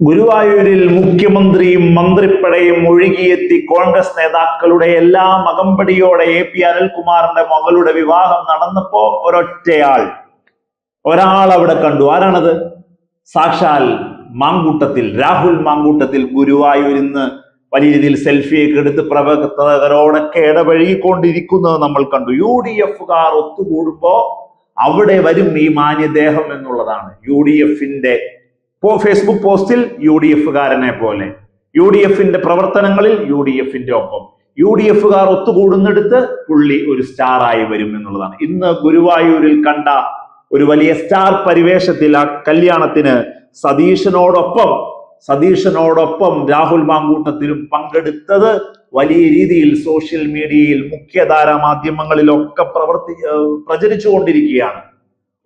ഗുരുവായൂരിൽ മുഖ്യമന്ത്രിയും മന്ത്രിപ്പടയും ഒഴുകിയെത്തി കോൺഗ്രസ് നേതാക്കളുടെ എല്ലാം അകമ്പടിയോടെ പി അനിൽകുമാറിന്റെ മകളുടെ വിവാഹം നടന്നപ്പോ ഒരാൾ അവിടെ കണ്ടു. ആരാണത്? സാക്ഷാൽ മാങ്കൂട്ടത്തിൽ, രാഹുൽ മാങ്കൂട്ടത്തിൽ ഗുരുവായൂരിൽ നിന്ന് വലിയ രീതിയിൽ സെൽഫിയൊക്കെ എടുത്ത് പ്രവർത്തകരോടൊക്കെ ഇടപഴകിക്കൊണ്ടിരിക്കുന്നത് നമ്മൾ കണ്ടു. UDF-കാർ ഒത്തുകൂടുമ്പോ അവിടെ വരും ഈ മാന്യദേഹം എന്നുള്ളതാണ്. UDF-ന്റെ ഫേസ്ബുക്ക് പോസ്റ്റിൽ UDF-കാരനെ പോലെ, UDF-ന്റെ പ്രവർത്തനങ്ങളിൽ UDF-ന്റെ ഒപ്പം, UDF-കാർ ഒത്തുകൂടുന്നിടത്ത് പുള്ളി ഒരു സ്റ്റാറായി വരും എന്നുള്ളതാണ്. ഇന്ന് ഗുരുവായൂരിൽ കണ്ട ഒരു വലിയ സ്റ്റാർ പരിവേഷത്തിൽ ആ കല്യാണത്തിന് സതീശനോടൊപ്പം രാഹുൽ മാങ്കൂട്ടത്തിലും പങ്കെടുത്തത് വലിയ രീതിയിൽ സോഷ്യൽ മീഡിയയിൽ, മുഖ്യധാരാ മാധ്യമങ്ങളിലൊക്കെ പ്രചരിച്ചുകൊണ്ടിരിക്കുകയാണ്.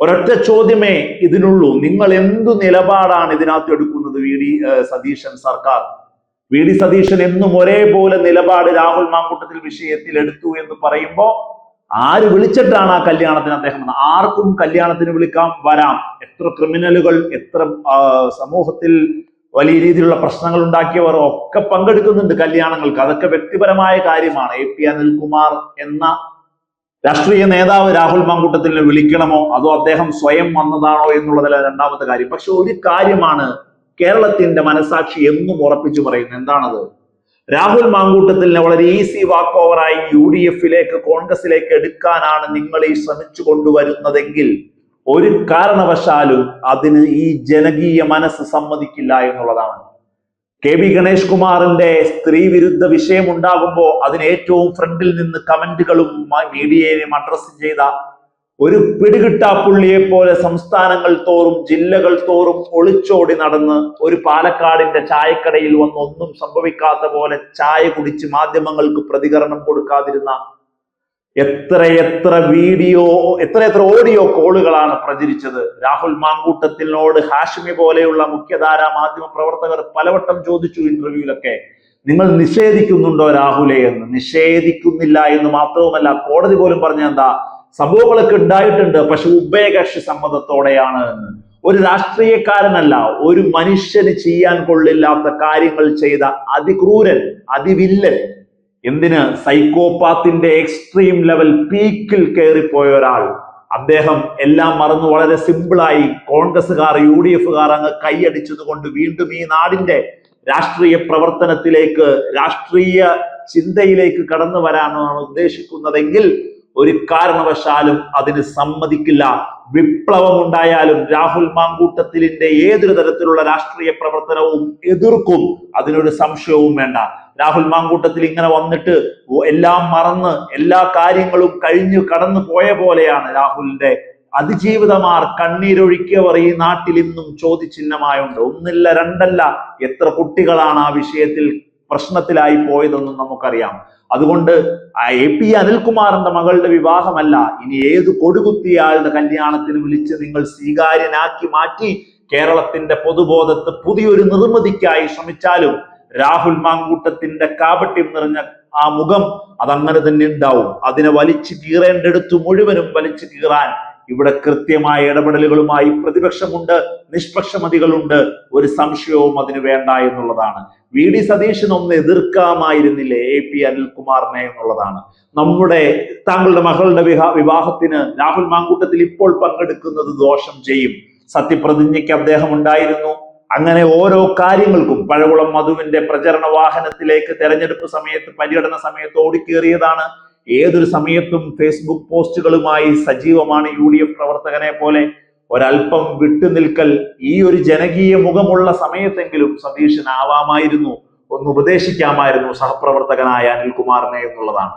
ഒരൊറ്റ ചോദ്യമേ ഇതിനുള്ളൂ: നിങ്ങൾ എന്തു നിലപാടാണ് ഇതിനകത്ത് എടുക്കുന്നത്? സതീശൻ സർക്കാർ, VD സതീശൻ എന്നും ഒരേപോലെ നിലപാട് രാഹുൽ മാങ്കൂട്ടത്തിൽ വിഷയത്തിൽ എടുത്തു എന്ന് പറയുമ്പോ ആര് വിളിച്ചിട്ടാണ് ആ കല്യാണത്തിന് അദ്ദേഹം? ആർക്കും കല്യാണത്തിന് വിളിക്കാം, വരാം. എത്ര ക്രിമിനലുകൾ, എത്ര സമൂഹത്തിൽ വലിയ രീതിയിലുള്ള പ്രശ്നങ്ങൾ ഉണ്ടാക്കിയവർ ഒക്കെ പങ്കെടുക്കുന്നുണ്ട് കല്യാണങ്ങൾക്ക്. അതൊക്കെ വ്യക്തിപരമായ കാര്യമാണ്. പി അനിൽകുമാർ എന്ന രാഷ്ട്രീയ നേതാവ് രാഹുൽ മാങ്കൂട്ടത്തിനെ വിളിക്കണമോ അതോ അദ്ദേഹം സ്വയം വന്നതാണോ എന്നുള്ളതല്ല രണ്ടാമത്തെ കാര്യം. പക്ഷെ ഒരു കാര്യമാണ് കേരളത്തിന്റെ മനസാക്ഷി എന്നും ഉറപ്പിച്ചു പറയുന്നത്. എന്താണത്? രാഹുൽ മാങ്കൂട്ടത്തിനെ വളരെ ഈസി വാക്ക് ഓവറായി UDF-ലേക്ക്, കോൺഗ്രസിലേക്ക് എടുക്കാനാണ് നിങ്ങൾ ഈ ശ്രമിച്ചു കൊണ്ടുവരുന്നതെങ്കിൽ ഒരു കാരണവശാലും അതിന് ഈ ജനകീയ മനസ്സ് സമ്മതിക്കില്ല എന്നുള്ളതാണ്. KB ഗണേഷ് കുമാറിന്റെ സ്ത്രീ വിരുദ്ധ വിഷയം ഉണ്ടാകുമ്പോൾ അതിന് ഏറ്റവും ഫ്രണ്ടിൽ നിന്ന് കമന്റുകളും മീഡിയയെയും അഡ്രസ് ചെയ്ത ഒരു പിടികിട്ടാപ്പുള്ളിയെ പോലെ സംസ്ഥാനങ്ങൾ തോറും, ജില്ലകൾ തോറും ഒളിച്ചോടി നടന്ന് ഒരു പാലക്കാടിന്റെ ചായക്കടയിൽ വന്ന് ഒന്നും സംഭവിക്കാത്ത പോലെ ചായ കുടിച്ച് മാധ്യമങ്ങൾക്ക് പ്രതികരണം കൊടുക്കാതിരുന്ന എത്ര ഓഡിയോ കോളുകളാണ് പ്രചരിച്ചത്. രാഹുൽ മാങ്കൂട്ടത്തിനോട് ഹാഷ്മി പോലെയുള്ള മുഖ്യധാരാ മാധ്യമ പ്രവർത്തകർ പലവട്ടം ചോദിച്ചു ഇന്റർവ്യൂവിലൊക്കെ, നിങ്ങൾ നിഷേധിക്കുന്നുണ്ടോ രാഹുലെ എന്ന്. നിഷേധിക്കുന്നില്ല എന്ന് മാത്രവുമല്ല, കോടതി പോലും പറഞ്ഞ എന്താ, സംഭവങ്ങളൊക്കെ ഉണ്ടായിട്ടുണ്ട്, പക്ഷെ ഉഭയകക്ഷി സമ്മതത്തോടെയാണ് എന്ന്. ഒരു രാഷ്ട്രീയക്കാരനല്ല, ഒരു മനുഷ്യന് ചെയ്യാൻ കൊള്ളില്ലാത്ത കാര്യങ്ങൾ ചെയ്ത അതിക്രൂരൻ, അതിവില്ലൻ, എന്തിന് സൈക്കോപാത്തിന്റെ എക്സ്ട്രീം ലെവൽ പീക്കിൽ കയറിപ്പോയ ഒരാൾ, അദ്ദേഹം എല്ലാം മറന്നു വളരെ സിമ്പിളായി കോൺഗ്രസ്സുകാർ, UDF-കാർ അങ്ങ് കൈയടിച്ചത് കൊണ്ട് വീണ്ടും ഈ നാടിന്റെ രാഷ്ട്രീയ പ്രവർത്തനത്തിലേക്ക്, രാഷ്ട്രീയ ചിന്തയിലേക്ക് കടന്നു വരാനാണ് ഉദ്ദേശിക്കുന്നതെങ്കിൽ ഒരു കാരണവശാലും അതിന് സമ്മതിക്കില്ല. വിപ്ലവം ഉണ്ടായാലും രാഹുൽ മാങ്കൂട്ടത്തിന്റെ ഏതൊരു തരത്തിലുള്ള രാഷ്ട്രീയ പ്രവർത്തനവും എതിർക്കും, അതിനൊരു സംശയവും വേണ്ട. രാഹുൽ മാങ്കൂട്ടത്തിൽ ഇങ്ങനെ വന്നിട്ട് എല്ലാം മറന്ന് എല്ലാ കാര്യങ്ങളും കഴിഞ്ഞു കടന്നു പോയ പോലെയാണ് രാഹുലിന്റെ അതിജീവിതമാർ, കണ്ണീരൊഴുക്കിയവർ ഈ നാട്ടിൽ ഇന്നും ചോദ്യചിഹ്നമായുണ്ട്. ഒന്നില്ല രണ്ടല്ല, എത്ര കുട്ടികളാണ് ആ വിഷയത്തിൽ പ്രശ്നത്തിലായി പോയതെന്നും നമുക്കറിയാം. അതുകൊണ്ട് പി അനിൽകുമാറിന്റെ മകളുടെ വിവാഹമല്ല, ഇനി ഏത് കൊടുകുത്തിയാളുടെ കല്യാണത്തിന് വിളിച്ച് നിങ്ങൾ സ്വീകാര്യനാക്കി മാറ്റി കേരളത്തിന്റെ പൊതുബോധത്ത് പുതിയൊരു നിർമ്മിതിക്കായി ശ്രമിച്ചാലും രാഹുൽ മാങ്കൂട്ടത്തിന്റെ കാപട്യം നിറഞ്ഞ ആ മുഖം അതങ്ങനെ തന്നെ ഉണ്ടാവും. അതിനെ വലിച്ചു കീറേണ്ടടുത്ത് മുഴുവനും വലിച്ചു കീറാൻ ഇവിടെ കൃത്യമായ ഇടപെടലുകളുമായി പ്രതിപക്ഷമുണ്ട്, നിഷ്പക്ഷമതികളുണ്ട്. ഒരു സംശയവും അതിന് വേണ്ട എന്നുള്ളതാണ്. VD സതീശൻ ഒന്ന് എതിർക്കാമായിരുന്നില്ലേ പി അനിൽകുമാറിനെ എന്നുള്ളതാണ്. താങ്കളുടെ മകളുടെ വിവാഹത്തിന് രാഹുൽ മാങ്കൂട്ടത്തിൽ ഇപ്പോൾ പങ്കെടുക്കുന്നത് ദോഷം ചെയ്യും. സത്യപ്രതിജ്ഞയ്ക്ക് അദ്ദേഹം ഉണ്ടായിരുന്നു. അങ്ങനെ ഓരോ കാര്യങ്ങൾക്കും, പഴകുളം മധുവിന്റെ പ്രചരണ വാഹനത്തിലേക്ക് തെരഞ്ഞെടുപ്പ് സമയത്ത്, പര്യടന സമയത്ത് ഓടിക്കേറിയതാണ്. ഏതൊരു സമയത്തും ഫേസ്ബുക്ക് പോസ്റ്റുകളുമായി സജീവമാണ്. UDF പ്രവർത്തകനെ പോലെ ഒരല്പം വിട്ടുനിൽക്കൽ ഈ ഒരു ജനകീയ മുഖമുള്ള സമയത്തെങ്കിലും സതീശനാവാമായിരുന്നു, ഒന്ന് ഉപദേശിക്കാമായിരുന്നു സഹപ്രവർത്തകനായ അനിൽകുമാറിനെ എന്നുള്ളതാണ്.